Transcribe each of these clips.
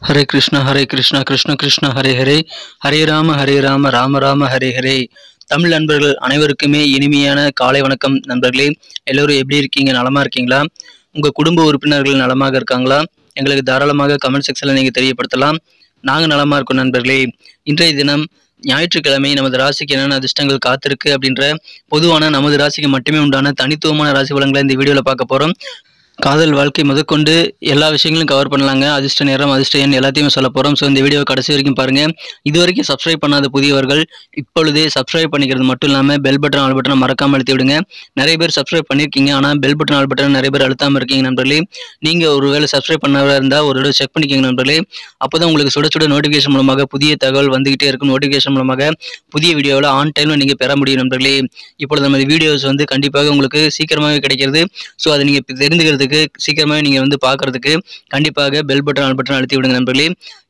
ஹரே கிருஷ்ணா கிருஷ்ண கிருஷ்ண ஹரே ஹரே, ஹரே ராம ராம ராம ஹரே ஹரே. தமிழ் நண்பர்கள் அனைவருக்குமே இனிமையான காலை வணக்கம் நண்பர்களே. எல்லோரும் எப்படி இருக்கீங்க? நலமா இருக்கீங்களா? உங்க குடும்ப உறுப்பினர்கள் நலமாக இருக்காங்களா? எங்களுக்கு தாராளமாக கமெண்ட் செக்ஷன்ல நீங்க தெரியப்படுத்தலாம். நாங்க நலமா இருக்கோம் நண்பர்களே. இன்றைய தினம் ஞாயிற்றுக்கிழமை நமது ராசிக்கு என்னென்ன அதிர்ஷ்டங்கள் காத்திருக்கு அப்படின்ற பொதுவான நமது ராசிக்கு மட்டுமே உண்டான தனித்துவமான ராசி பலன்களை இந்த வீடியோல பார்க்க போறோம். காதல் வாழ்க்கை முதற்கொண்டு எல்லா விஷயங்களும் கவர் பண்ணலாங்க. அதிர்ஷ்ட நேரம், அதிர்ஷ்ட எண் எல்லாத்தையுமே சொல்ல போகிறோம். ஸோ இந்த வீடியோ கடைசி வரைக்கும் பாருங்கள். இது வரைக்கும் சப்ஸ்கிரைப் பண்ணாத புதியவர்கள் இப்பொழுதே சப்ஸ்கிரைப் பண்ணிக்கிறது மட்டும் இல்லாமல் பெல் பட்டன் ஆல் பட்டனை மறக்காமல் அழுத்தி விடுங்க. நிறைய பேர் சப்ஸ்கிரைப் பண்ணியிருக்கீங்க, ஆனால் பெல் பட்டன் ஆல் பட்டன் நிறைய பேர் அழுத்தாமல் இருக்கீங்க நண்பர்களே. நீங்கள் ஒரு வேளை சப்ஸ்கிரைப் பண்ணவராக இருந்தால் ஒரு தடவை செக் பண்ணிக்கோங்க நண்பர்களே. அப்போ தான் உங்களுக்கு சுட சுட நோட்டிஃபிகேஷன் மூலமாக புதிய தகவல் வந்துகிட்டே இருக்கும். நோட்டிஃபிகேஷன் மூலமாக புதிய வீடியோவில் ஆன் டைமில் நீங்கள் பெற முடியும் நண்பர்களே. இப்பொழுது நம்ம வீடியோஸ் கண்டிப்பாக உங்களுக்கு சீக்கிரமாகவே கிடைக்கிறது. ஸோ அதை நீங்கள் தெரிந்துக்கிறதுக்கு சீக்கிரமாக நீங்க பார்க்கறதுக்கு கண்டிப்பாக பெல் பட்டன் ஆல் பட்டன் அழுத்தி விடுங்க நண்பர்களே.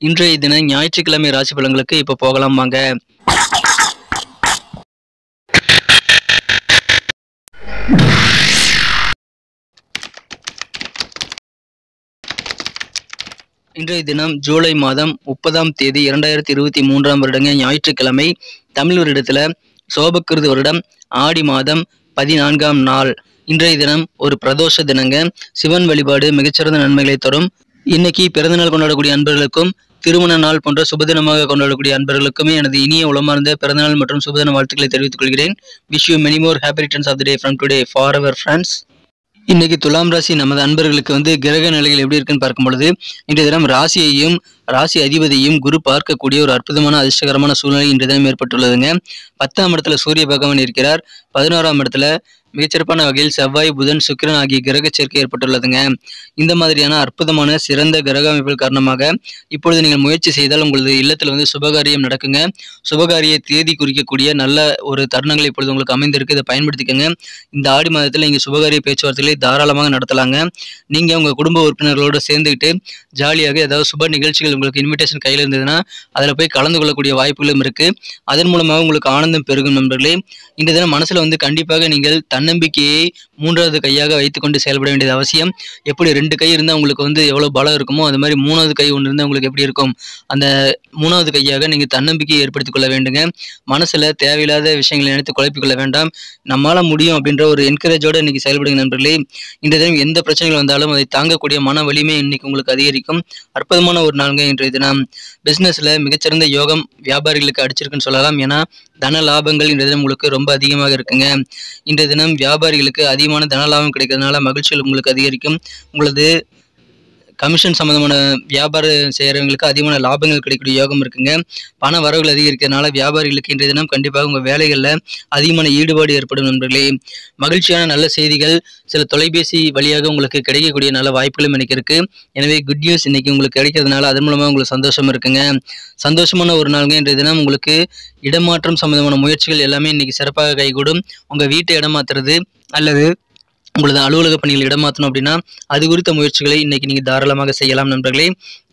இன்றைய தினம் ஞாயிற்றுக்கிழமை ராசி பலன்களுக்கு இப்ப போகலாம் வாங்க. இன்றைய தினம் ஜூலை மாதம் 30ஆம் தேதி 2023ஆம் வருடங்க ஞாயிற்றுக்கிழமை. தமிழ் வருடத்துல சோபக்கிருது வருடம் ஆடி மாதம் 14ஆம் நாள். இன்றைய தினம் ஒரு பிரதோஷ தினங்க. சிவன் வழிபாடு மிகச்சிறந்த நன்மைகளை தரும். இன்னைக்கு பிறந்தநாள் கொண்டாடக்கூடிய அன்பர்களுக்கும் திருமண நாள் போன்ற சுபதினமாக கொண்டாடக்கூடிய அன்பர்களுக்குமே எனது இனிய உளமார்ந்த பிறந்தநாள் மற்றும் சுபதின வாழ்த்துக்களை தெரிவித்துக் கொள்கிறேன். Wish you many more happy returns of the day from today for our friends. இன்னைக்கு துலாம் ராசி நமது அன்பர்களுக்கு கிரக நிலைகள் எப்படி இருக்குன்னு பார்க்கும் பொழுது, இன்றைய தினம் ராசியையும் ராசி அதிபதியும் குரு பார்க்கக்கூடிய ஒரு அற்புதமான அதிர்ஷ்டகரமான சூழ்நிலை இன்றைய தினம் ஏற்பட்டுள்ளதுங்க. 10ஆம் இடத்துல சூரிய பகவான் இருக்கிறார். 11ஆம் இடத்துல மிகச்சிறப்பான வகையில் செவ்வாய், புதன், சுக்கிரன் ஆகிய கிரக சேர்க்கை ஏற்பட்டுள்ளதுங்க. இந்த மாதிரியான அற்புதமான சிறந்த கிரக அமைப்புகள் காரணமாக இப்பொழுது நீங்கள் முயற்சி செய்தால் உங்களது இல்லத்துல சுபகாரியம் நடக்குங்க. சுபகாரிய தேதி குறிக்கக்கூடிய நல்ல ஒரு தருணங்கள் இப்பொழுது உங்களுக்கு அமைந்திருக்கு. இதை பயன்படுத்திக்கங்க. இந்த ஆடி மாதத்தில் நீங்க சுபகாரிய பேச்சுவார்த்தைகளை தாராளமாக நடத்தலாங்க. நீங்க உங்க குடும்ப உறுப்பினர்களோடு சேர்ந்துக்கிட்டு ஜாலியாக ஏதாவது சுப நிகழ்ச்சிகள் உங்களுக்கு இன்விடேஷன் கையில் இருந்ததுன்னா அதில் போய் கலந்து கொள்ளக்கூடிய வாய்ப்புகளும் இருக்கு. அதன் மூலமாக உங்களுக்கு ஆனந்தம் பெருகும் நண்பர்களே. இந்த தினம் மனசுல கண்டிப்பாக நீங்கள் தன்னம்பிக்கையை 3வது கையாக வைத்துக்கொண்டு செயல்பட வேண்டியது அவசியம். எப்படி 2 கை இருந்தால் உங்களுக்கு எவ்வளவு பலம் இருக்குமோ அது மாதிரி 3வது கை ஒன்று இருந்தால் உங்களுக்கு எப்படி இருக்கும்? அந்த 3வது கையாக நீங்க தன்னம்பிக்கையை ஏற்படுத்திக் கொள்ள வேண்டுங்க. மனசுல தேவையில்லாத விஷயங்களை நினைத்து குழப்பிக் கொள்ள வேண்டாம். நம்மளால முடியும் அப்படின்ற ஒரு என்கரேஜோட இன்னைக்கு செயல்படுங்க நண்பர்களே. இந்த தினம் எந்த பிரச்சனைகள் வந்தாலும் அதை தாங்கக்கூடிய மன வலிமை இன்னைக்கு உங்களுக்கு அதிகரிக்கும். அற்புதமான ஒரு நாளுங்க இன்றைய தினம். பிசினஸ்ல மிகச்சிறந்த யோகம் வியாபாரிகளுக்கு அடிச்சிருக்குன்னு சொல்லலாம். ஏன்னா தன லாபங்கள் இன்றைய தினம் உங்களுக்கு ரொம்ப அதிகமாக இருக்குங்க. இன்றைய தினம் வியாபாரிகளுக்கு அதிகமான தன லாபம் கிடைக்கிறதுனால மகிழ்ச்சிகள் உங்களுக்கு அதிகரிக்கும். உங்களது கமிஷன் சம்பந்தமான வியாபாரம் செய்கிறவங்களுக்கு அதிகமான லாபங்கள் கிடைக்கக்கூடிய யோகம் இருக்குங்க. பண வரவுகள் அதிகரிக்கிறதுனால வியாபாரிகளுக்கு இன்றைய தினம் கண்டிப்பாக உங்கள் வேலைகளில் அதிகமான ஈடுபாடு ஏற்படும் நண்பர்களே. மகிழ்ச்சியான நல்ல செய்திகள் சில தொலைபேசி வழியாக உங்களுக்கு கிடைக்கக்கூடிய நல்ல வாய்ப்புகளும் எனக்கு இருக்கு. எனவே குட் நியூஸ் இன்னைக்கு உங்களுக்கு கிடைக்கிறதுனால அதன் மூலமாக உங்களுக்கு சந்தோஷம் இருக்குங்க. சந்தோஷமான ஒரு நாளுங்க இன்றைய தினம். உங்களுக்கு இடமாற்றம் சம்பந்தமான முயற்சிகள் எல்லாமே இன்னைக்கு சிறப்பாக கைகூடும். உங்கள் வீட்டை இடமாத்துறது அல்லது உங்களது அலுவலக பணிகள் இடமாற்றணும் அப்படின்னா அது குறித்த முயற்சிகளை இன்னைக்கு நீங்க தாராளமாக செய்யலாம் நண்பர்களே.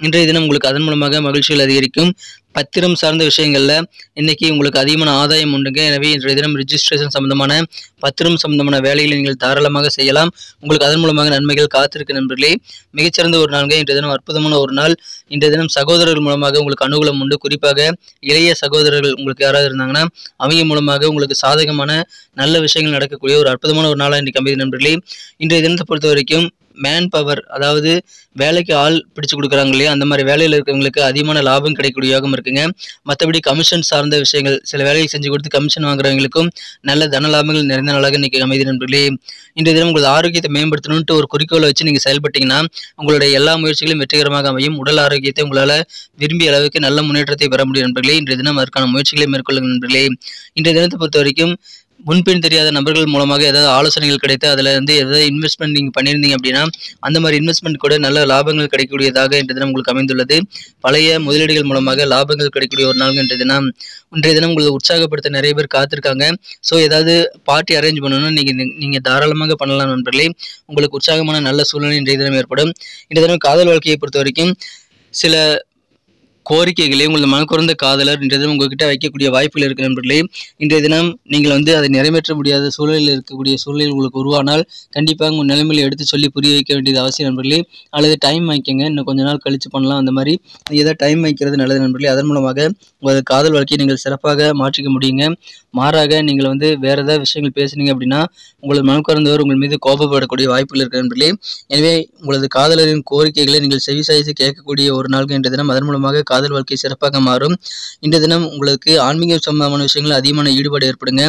இன்றைய தினம் உங்களுக்கு அதன் மூலமாக மகிழ்ச்சிகள் அதிகரிக்கும். பத்திரம் சார்ந்த விஷயங்கள்ல இன்னைக்கு உங்களுக்கு அதிகமான ஆதாயம் உண்டுங்க. எனவே இன்றைய தினம் ரிஜிஸ்ட்ரேஷன் சம்பந்தமான பத்திரம் சம்பந்தமான வேலைகளை நீங்கள் தாராளமாக செய்யலாம். உங்களுக்கு அதன் மூலமாக நன்மைகள் காத்திருக்கு நண்பர்களே. மிகச்சிறந்த ஒரு நாளுங்க இன்றைய தினம். அற்புதமான ஒரு நாள். இன்றைய தினம் சகோதரர்கள் மூலமாக உங்களுக்கு அனுகூலம் உண்டு. குறிப்பாக இளைய சகோதரர்கள் உங்களுக்கு யாராவது இருந்தாங்கன்னா அவங்க மூலமாக உங்களுக்கு சாதகமான நல்ல விஷயங்கள் நடக்கக்கூடிய ஒரு அற்புதமான ஒரு நாளாக இன்றைக்கு அமைதி நண்பர்களே. இன்றைய தினத்தை பொறுத்த வரைக்கும் மேன் பவர், அதாவது வேலைக்கு ஆள் பிடிச்சு கொடுக்குறாங்க இல்லையா, அந்த மாதிரி வேலையில் இருக்கிறவங்களுக்கு அதிகமான லாபம் கிடைக்கக்கூடிய யோகம் இருக்குங்க. மற்றபடி கமிஷன் சார்ந்த விஷயங்கள் சில வேலையை செஞ்சு கொடுத்து கமிஷன் வாங்குறவங்களுக்கும் நல்ல தன லாபங்கள் நிறைந்த நாளாக இன்னைக்கு அமைதி நண்பர்களே. இன்றைய தினம் உங்களது ஆரோக்கியத்தை மேம்படுத்தணும்ட்டு ஒரு குறிக்கோளை வச்சு நீங்கள் செயல்பட்டீங்கன்னா உங்களுடைய எல்லா முயற்சிகளும் வெற்றிகரமாக அமையும். உடல் ஆரோக்கியத்தை உங்களால் விரும்பிய அளவுக்கு நல்ல முன்னேற்றத்தை பெற முடியும் நண்பர்களே. இன்றைய தினம் அதற்கான முயற்சிகளை மேற்கொள்ளுங்க நண்பர்களே. இன்றைய தினத்தை பொறுத்த வரைக்கும் முன்பின் தெரியாத நபர்கள் மூலமாக ஏதாவது ஆலோசனைகள் கிடைத்து அதில் ஏதாவது இன்வெஸ்ட்மெண்ட் நீங்கள் பண்ணியிருந்தீங்க அப்படின்னா அந்த மாதிரி இன்வெஸ்ட்மெண்ட் கூட நல்ல லாபங்கள் கிடைக்கக்கூடியதாக இன்றைய தினம் உங்களுக்கு அமைந்துள்ளது. பழைய முதலீடுகள் மூலமாக லாபங்கள் கிடைக்கக்கூடிய ஒரு நாள் இன்றைய தினம். இன்றைய தினம் உங்களை உற்சாகப்படுத்த நிறைய பேர் காத்திருக்காங்க. ஸோ ஏதாவது பார்ட்டி அரேஞ்ச் பண்ணணும்னா நீங்கள் தாராளமாக பண்ணலாம் நண்பர்களே. உங்களுக்கு உற்சாகமான நல்ல சூழ்நிலை இன்றைய தினம் ஏற்படும். இன்றைய தினம் காதல் வாழ்க்கையை பொறுத்த வரைக்கும் சில கோரிக்கைகளை உங்களது மனக்குறந்த காதலர் இன்றைய தினம் உங்ககிட்ட வைக்கக்கூடிய வாய்ப்புகள் இருக்கு நண்பர்களே. இன்றைய தினம் நீங்கள் அதை நிறைவேற்ற முடியாத சூழலில் இருக்கக்கூடிய சூழல் உங்களுக்கு உருவானால் கண்டிப்பாக உங்கள் நிலைமையில எடுத்து சொல்லி புரிய வைக்க வேண்டியது அவசியம் நண்பர்களே. அல்லது டைம் வாங்கிக்கங்க, இன்னும் கொஞ்ச நாள் கழிச்சு பண்ணலாம், அந்த மாதிரி ஏதாவது டைம் வைக்கிறது நல்லது நண்பர்களே. அதன் மூலமாக உங்களது காதல் வாழ்க்கையை நீங்கள் சிறப்பாக மாற்றிக்க முடியுங்க. மாறாக நீங்கள் வேற ஏதாவது விஷயங்கள் பேசுனீங்க அப்படின்னா உங்களது மனக்குறந்தவர் உங்கள் மீது கோபப்படக்கூடிய வாய்ப்புகள் இருக்கு நண்பர்களே. எனவே உங்களது காதலரின் கோரிக்கைகளை நீங்கள் செவிசாய்த்து கேட்கக்கூடிய ஒரு நாள் இன்றைய தினம். அதன் மூலமாக காதல் வாழ்க்கை சிறப்பாக மாறும். இன்றைய தினம் உங்களுக்கு ஆன்மீக சம்பந்தமான விஷயங்கள் அதிகமான ஈடுபாடு ஏற்படுங்க.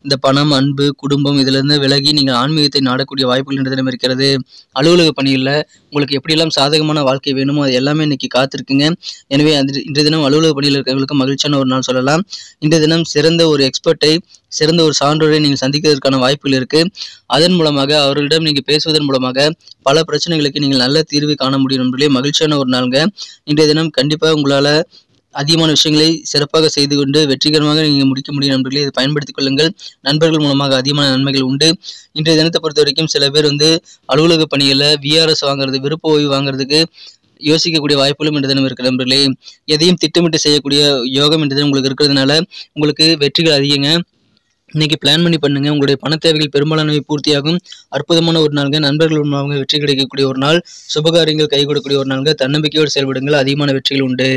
இந்த பணம், அன்பு, குடும்பம் இதிலிருந்து விலகி நீங்கள் ஆன்மீகத்தை நாடக்கூடிய வாய்ப்புகள் இன்றைய தினம் இருக்கிறது. அலுவலக பணியில் உங்களுக்கு எப்படியெல்லாம் சாதகமான வாழ்க்கை வேணுமோ அது எல்லாமே இன்னைக்கு காத்திருக்குங்க. எனவே இன்றைய தினம் அலுவலக பணியில் இருக்கிறவங்களுக்கு மகிழ்ச்சியான ஒரு நாள் சொல்லலாம். இன்றைய தினம் சிறந்த ஒரு எக்ஸ்பர்ட்டை, சிறந்த ஒரு சான்றோரை நீங்கள் சந்திக்கிறதுக்கான வாய்ப்புகள் இருக்கு. அதன் மூலமாக அவர்களிடம் நீங்கள் பேசுவதன் மூலமாக பல பிரச்சனைகளுக்கு நீங்கள் நல்ல தீர்வு காண முடியும் நண்பர்களே. மகிழ்ச்சியான ஒரு நாளுங்க. இன்றைய தினம் கண்டிப்பாக உங்களால் அதிகமான விஷயங்களை சிறப்பாக செய்து கொண்டு வெற்றிகரமாக நீங்கள் முடிக்க முடியும் நண்பர்களே. இதை பயன்படுத்திக் கொள்ளுங்கள். நண்பர்கள் மூலமாக அதிகமான நன்மைகள் உண்டு. இன்றைய தினத்தை பொறுத்த வரைக்கும் சில பேர் அலுவலக பணிகளில் விஆர்எஸ் வாங்குறது, விருப்ப ஓய்வு வாங்குறதுக்கு யோசிக்கக்கூடிய வாய்ப்புகளும் இன்றைய தினம் இருக்கிற நண்பர்களே. எதையும் திட்டமிட்டு செய்யக்கூடிய யோகம் இன்றைய தினம் உங்களுக்கு இருக்கிறதுனால உங்களுக்கு வெற்றிகள் அதிகங்க. இன்னைக்கு பிளான் பண்ணி பண்ணுங்க. உங்களுடைய பண தேவைகள் பெரும்பாலானவை பூர்த்தியாகும். அற்புதமான ஒரு நாளுங்க. நண்பர்கள் மூலமாக வெற்றி கிடைக்கக்கூடிய ஒரு நாள். சுபகாரியங்கள் கைகூடக்கூடிய ஒரு நாளுங்க. தன்னம்பிக்கையோடு செயல்படுங்கள். அதிகமான வெற்றிகள் உண்டு.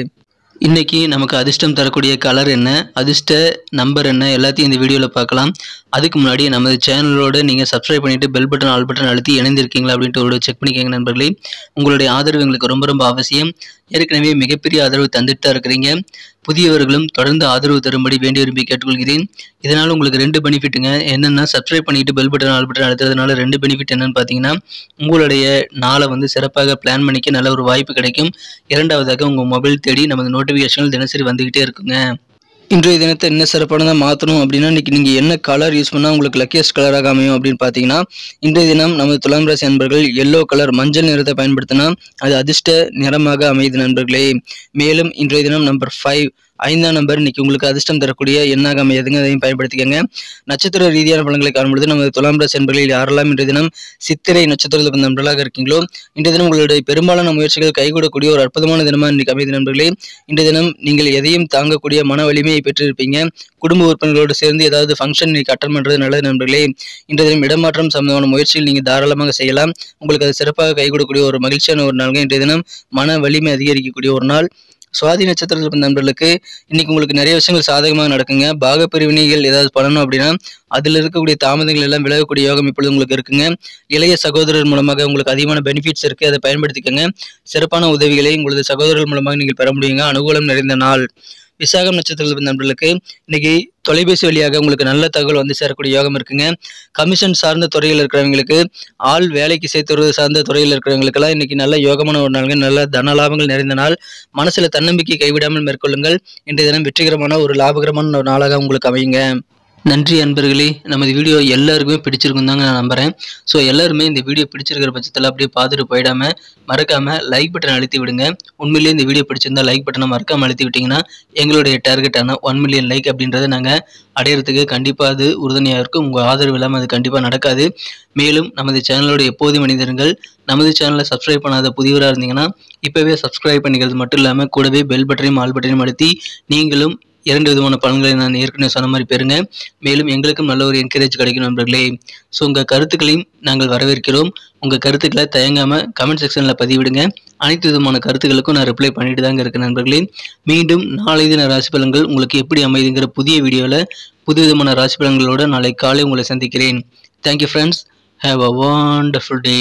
இன்னைக்கு நமக்கு அதிர்ஷ்டம் தரக்கூடிய கலர் என்ன, அதிர்ஷ்ட நம்பர் என்ன, எல்லாத்தையும் இந்த வீடியோவில் பார்க்கலாம். அதுக்கு முன்னாடி நமது சேனலோட நீங்கள் சப்ஸ்கிரைப் பண்ணிட்டு பெல் பட்டன், ஆல் பட்டன் அழுத்தி இணைந்திருக்கீங்களா அப்படின்ட்டு ஒரு செக் பண்ணிக்கோங்க நண்பர்களே. உங்களுடைய ஆதரவு எங்களுக்கு ரொம்ப ரொம்ப அவசியம். ஏற்கனவே மிகப்பெரிய ஆதரவு தந்துட்டு தான் இருக்கிறீங்க. புதியவர்களும் தொடர்ந்து ஆதரவு தரும்படி வேண்டி விரும்பி கேட்டுக்கொள்கிறேன். இதனால் உங்களுக்கு 2 பெனிஃபிட்டுங்க. என்னென்னா, சப்ஸ்கிரைப் பண்ணிட்டு பெல் பட்டன், ஆல் பட்டன் அழுத்துறதுனால 2 பெனிஃபிட் என்னன்னு பார்த்தீங்கன்னா, உங்களுடைய நாளை சிறப்பாக பிளான் பண்ணிக்க நல்ல ஒரு வாய்ப்பு கிடைக்கும். இரண்டாவதாக உங்கள் மொபைல் தேடி நமது நோட்டிஃபிகேஷன்கள் தினசரி வந்துகிட்டே இருக்குங்க. இன்றைய தினத்தை என்ன சிறப்பானதாக மாற்றணும் அப்படின்னா, இன்றைக்கி நீங்கள் என்ன கலர் யூஸ் பண்ணால் உங்களுக்கு லக்கியஸ்ட் கலராக அமையும் அப்படின்னு பார்த்தீங்கன்னா, இன்றைய தினம் நமது துலாம் ராசி நண்பர்கள் எல்லோ கலர், மஞ்சள் நிறத்தை பயன்படுத்தினா அது அதிர்ஷ்ட நிறமாக அமையுது நண்பர்களே. மேலும் இன்றைய தினம் நம்பர் 5, 5ஆம் நம்பர் இன்னைக்கு உங்களுக்கு அதிர்ஷ்டம் தரக்கூடிய எண்ணாக அமையாதுங்க. அதையும் பயன்படுத்திக்கங்க. நட்சத்திர ரீதியான பலன்களை காணும்பொழுது நமது துலாம் ராசி நண்பர்களில் யாரெல்லாம் இன்றைய தினம் சித்திரை நட்சத்திரத்தில் வந்த நண்பர்களாக இருக்கீங்களோ, இன்றைய தினம் உங்களுடைய பெரும்பாலான முயற்சிகள் கைகூடக்கூடிய ஒரு அற்புதமான தினமாக இன்னைக்கு அமைது நண்பர்களே. இன்றைய தினம் நீங்கள் எதையும் தாங்கக்கூடிய மன வலிமையை பெற்றிருப்பீங்க. குடும்ப உறுப்பினர்களோடு சேர்ந்து ஏதாவது ஃபங்க்ஷன் இன்னைக்கு அட்டன் பண்ணுறது நல்லது நண்பர்களே. இன்றைய தினம் இடமாற்றம் சம்பந்தமான முயற்சிகள் நீங்கள் தாராளமாக செய்யலாம். உங்களுக்கு அது சிறப்பாக கைகூடக்கூடிய ஒரு மகிழ்ச்சியான ஒரு நாளுங்க. இன்றைய தினம் மன வலிமை அதிகரிக்கக்கூடிய ஒரு நாள். சுவாதி நட்சத்திரத்தில் பிறந்த நண்பர்களுக்கு இன்னைக்கு உங்களுக்கு நிறைய விஷயங்கள் சாதகமாக நடக்குங்க. பாகப்பிரிவினைகள் ஏதாவது பண்ணணும் அப்படின்னா அதில் இருக்கக்கூடிய தாமதங்கள் எல்லாம் விலகக்கூடிய யோகம் இப்பொழுது உங்களுக்கு இருக்குங்க. இளைய சகோதரர் மூலமாக உங்களுக்கு அதிகமான பெனிஃபிட்ஸ் இருக்குது. அதை பயன்படுத்திக்கங்க. சிறப்பான உதவிகளை உங்களது சகோதரர்கள் மூலமாக நீங்கள் பெற முடியுங்க. அனுகூலம் நிறைந்த நாள். விசாகம் நட்சத்திரத்தில் நண்பர்களுக்கு இன்னைக்கு தொலைபேசி வழியாக உங்களுக்கு நல்ல தகவல் சேரக்கூடிய யோகம் இருக்குங்க. கமிஷன் சார்ந்த துறையில் இருக்கிறவங்களுக்கு, ஆள் வேலைக்கு சேர்த்துறது சார்ந்த துறையில் இருக்கிறவங்களுக்கெல்லாம் இன்னைக்கு நல்ல யோகமான ஒரு நாளுங்க. நல்ல தன லாபங்கள் நிறைந்த நாள். மனசுல தன்னம்பிக்கை கைவிடாமல் மேற்கொள்ளுங்கள். இன்றைய தினம் வெற்றிகரமான ஒரு லாபகரமான ஒரு நாளாக உங்களுக்கு அமையுங்க. நன்றி அன்பர்களே. நமது வீடியோ எல்லாருக்குமே பிடிச்சிருக்கும் தாங்க நான் நம்புகிறேன். ஸோ எல்லாருமே இந்த வீடியோ பிடிச்சிருக்கிற பட்சத்தில் அப்படியே பார்த்துட்டு போயிடாமல் மறக்காமல் லைக் பட்டன் அழுத்தி விடுங்க. உண்மையிலேயே இந்த வீடியோ பிடிச்சிருந்தா லைக் பட்டனை மறக்காமல் அழுத்தி விட்டிங்கன்னா எங்களுடைய டார்கெட்டான 1 மில்லியன் லைக் அப்படின்றத நாங்கள் அடையிறதுக்கு கண்டிப்பாக அது உறுதுணையாக இருக்கும். உங்கள் ஆதரவு இல்லாமல் அது கண்டிப்பாக நடக்காது. மேலும் நமது சேனலோட எப்போதும் மனிதர்கள் நமது சேனலை சப்ஸ்கிரைப் பண்ணாத புதியவராக இருந்தீங்கன்னா இப்போவே சப்ஸ்கிரைப் பண்ணிக்கிறது மட்டும் இல்லாமல் கூடவே பெல் பட்டனையும் ஆல் பட்டனையும் அழுத்தி நீங்களும் 2 விதமான பலன்களை நான் ஏற்கனவே சொன்ன மாதிரி பெறுங்க. மேலும் எங்களுக்கும் நல்ல ஒரு என்கரேஜ் கிடைக்கும் நண்பர்களே. ஸோ உங்கள் கருத்துக்களையும் நாங்கள் வரவேற்கிறோம். உங்கள் கருத்துக்களை தயங்காமல் கமெண்ட் செக்ஷனில் பதிவிடுங்க. அனைத்து விதமான கருத்துக்களுக்கும் நான் ரிப்ளை பண்ணிட்டு தாங்க இருக்கேன் நண்பர்களே. மீண்டும் நாளை தின ராசி பலன்கள் உங்களுக்கு எப்படி அமைதுங்கிற புதிய வீடியோவில் புது விதமான ராசி பலன்களோடு நாளை காலை உங்களை சந்திக்கிறேன். Thank you friends. Have a wonderful day.